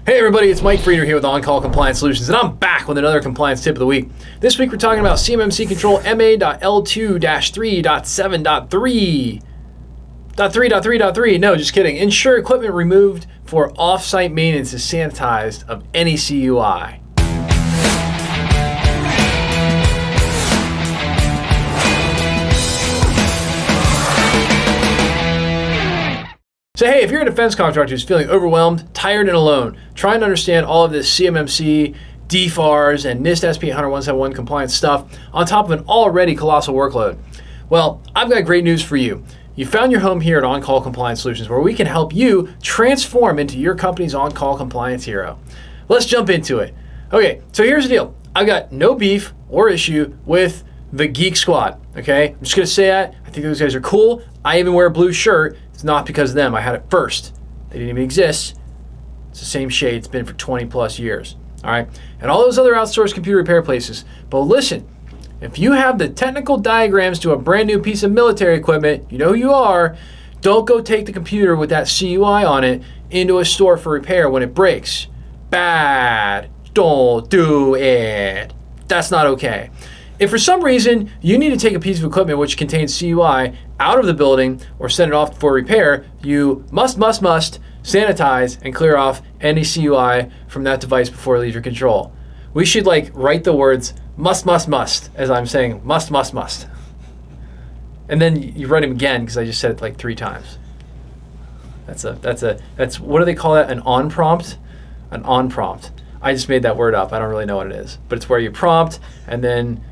Hey everybody, it's Mike Frieder here with On-Call Compliance Solutions, and I'm back with another compliance tip of the week. This week we're talking about CMMC Control MA-L2-3.7.3. .3.3.3, no, just kidding. Ensure equipment removed for off-site maintenance is sanitized of any CUI. So hey, if you're a defense contractor who's feeling overwhelmed, tired, and alone, trying to understand all of this CMMC, DFARS, and NIST SP 10171 compliance stuff on top of an already colossal workload, well, I've got great news for you. You found your home here at On-Call Compliance Solutions, where we can help you transform into your company's on-call compliance hero. Let's jump into it. Okay, so here's the deal. I've got no beef or issue with the Geek Squad, okay? I'm just gonna say that. I think those guys are cool. I even wear a blue shirt. It's not because of them. I had it first. They didn't even exist. It's the same shade. It's been for 20 plus years, all right? And all those other outsourced computer repair places. But listen, if you have the technical diagrams to a brand new piece of military equipment, you know who you are. Don't go take the computer with that CUI on it into a store for repair when it breaks. Bad. Don't do it. That's not okay. If for some reason you need to take a piece of equipment which contains CUI out of the building or send it off for repair, you must sanitize and clear off any CUI from that device before it leaves your control. We should write the words must, as I'm saying must. And then you write them again because I just said it like 3 times. That's what do they call that? An on prompt? An on prompt. I just made that word up. I don't really know what it is. But it's where you prompt and then,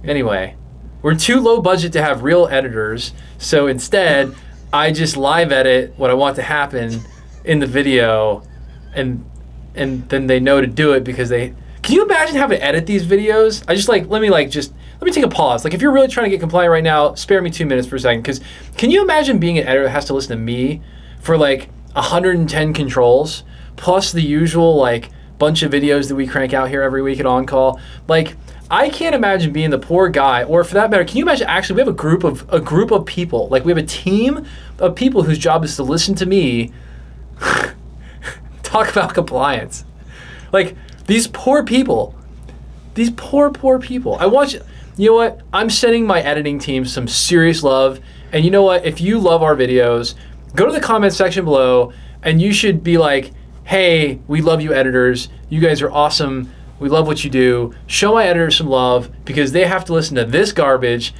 anyway, we're too low budget to have real editors. So instead, I just live edit what I want to happen in the video and then they know to do it because they, can you imagine having to edit these videos? I just let me take a pause. If you're really trying to get compliant right now, spare me 2 minutes for a second. Because can you imagine being an editor that has to listen to me for 110 controls plus the usual bunch of videos that we crank out here every week at On Call? I can't imagine being the poor guy, or for that matter, can you imagine actually we have a group of people, we have a team of people whose job is to listen to me talk about compliance. These poor people. These poor people. I want you know what? I'm sending my editing team some serious love. And you know what? If you love our videos, go to the comment section below and you should be like, hey, we love you editors. You guys are awesome. We love what you do. Show my editors some love because they have to listen to this garbage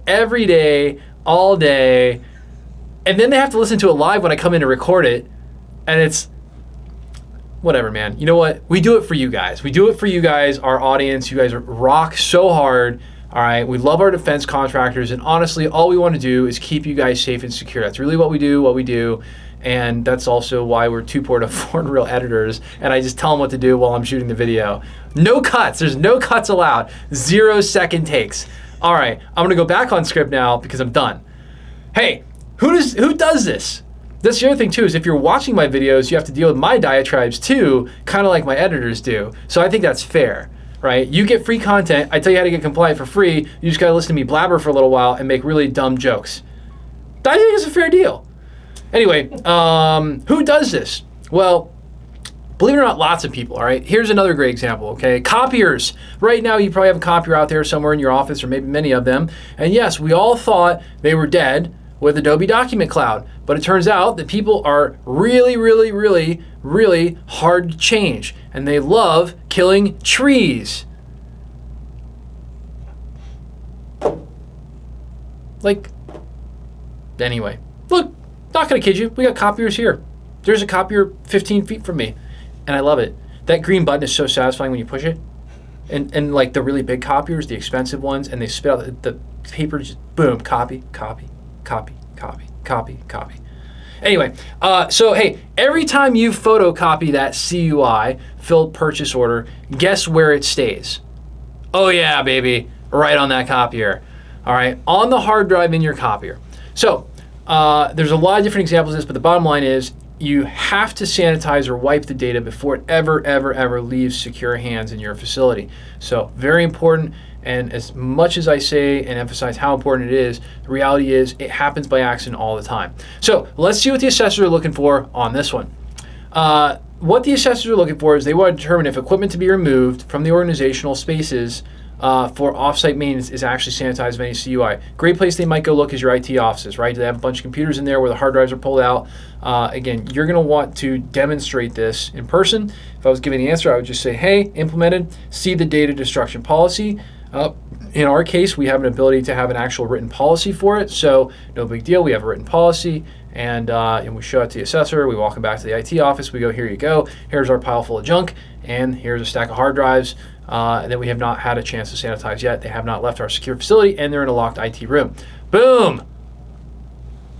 every day, all day. And then they have to listen to it live when I come in to record it. And it's whatever, man. You know what? We do it for you guys. We do it for you guys, our audience. You guys rock so hard. All right. We love our defense contractors. And honestly, all we want to do is keep you guys safe and secure. That's really what we do. And that's also why we're too poor to afford real editors. And I just tell them what to do while I'm shooting the video. No cuts. There's no cuts allowed. 0-second takes. All right. I'm going to go back on script now because I'm done. Hey, who does this? That's the other thing too, is if you're watching my videos, you have to deal with my diatribes too, kind of like my editors do. So I think that's fair, right? You get free content. I tell you how to get compliant for free. You just got to listen to me blabber for a little while and make really dumb jokes. I think it's a fair deal. Anyway, who does this? Well, believe it or not, lots of people, all right? Here's another great example, okay? Copiers. Right now, you probably have a copier out there somewhere in your office, or maybe many of them. And yes, we all thought they were dead with Adobe Document Cloud. But it turns out that people are really hard to change. And they love killing trees. Anyway, look. Not gonna kid you, we got copiers here. There's a copier 15 feet from me, and I love it. That green button is so satisfying when you push it. And the really big copiers, the expensive ones, and they spit out the paper, just boom, copy. Anyway, so hey, every time you photocopy that CUI, filled purchase order, guess where it stays? Oh yeah, baby, right on that copier. All right, on the hard drive in your copier. So, there's a lot of different examples of this, but the bottom line is you have to sanitize or wipe the data before it ever leaves secure hands in your facility. So very important, and as much as I say and emphasize how important it is, the reality is it happens by accident all the time. So let's see what the assessors are looking for on this one. what the assessors are looking for is they want to determine if equipment to be removed from the organizational spaces for offsite maintenance is actually sanitized of any CUI. Great place they might go look is your IT offices, right? They have a bunch of computers in there where the hard drives are pulled out. Again, you're going to want to demonstrate this in person. If I was giving the answer, I would just say, hey, implemented, see the data destruction policy. In our case, we have an ability to have an actual written policy for it, so no big deal. We have a written policy, and we show it to the assessor. We walk them back to the IT office. We go, here you go. Here's our pile full of junk, and here's a stack of hard drives that we have not had a chance to sanitize yet. They have not left our secure facility, and they're in a locked IT room. Boom!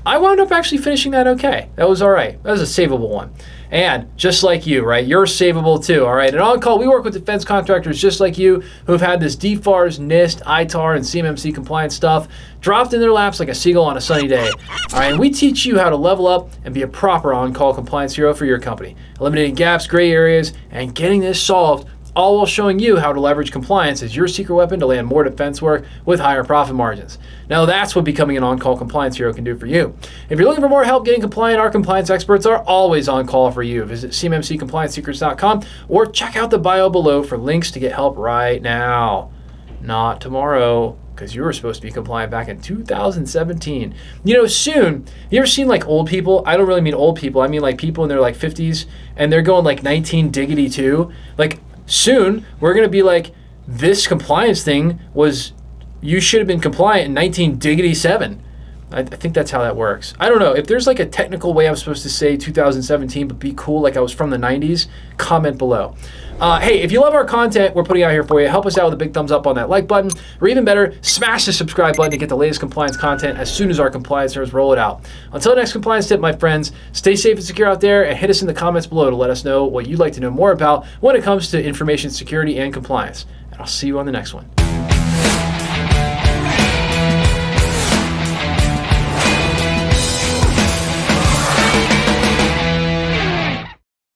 I wound up actually finishing that okay. That was all right. That was a savable one. And just like you, right? You're savable too, all right? And on call, we work with defense contractors just like you who've had this DFARS, NIST, ITAR, and CMMC compliance stuff dropped in their laps like a seagull on a sunny day. All right, and we teach you how to level up and be a proper on-call compliance hero for your company, eliminating gaps, gray areas, and getting this solved, all while showing you how to leverage compliance as your secret weapon to land more defense work with higher profit margins. Now that's what becoming an on-call compliance hero can do for you. If you're looking for more help getting compliant, our compliance experts are always on call for you. Visit cmmccompliancesecrets.com or check out the bio below for links to get help right now, not tomorrow, because you were supposed to be compliant back in 2017. You know, soon, you ever seen like old people? I don't really mean old people. I mean like people in their like 50s and they're going like 19 diggity 2. Like, soon, we're going to be like, this compliance thing was, you should have been compliant in 19 diggity 7. I think that's how that works. I don't know. If there's like a technical way I'm supposed to say 2017 but be cool like I was from the 90s, comment below. Hey, if you love our content we're putting out here for you, help us out with a big thumbs up on that like button, or even better, smash the subscribe button to get the latest compliance content as soon as our compliance nerds roll it out. Until next compliance tip, my friends, stay safe and secure out there, and hit us in the comments below to let us know what you'd like to know more about when it comes to information security and compliance. And I'll see you on the next one.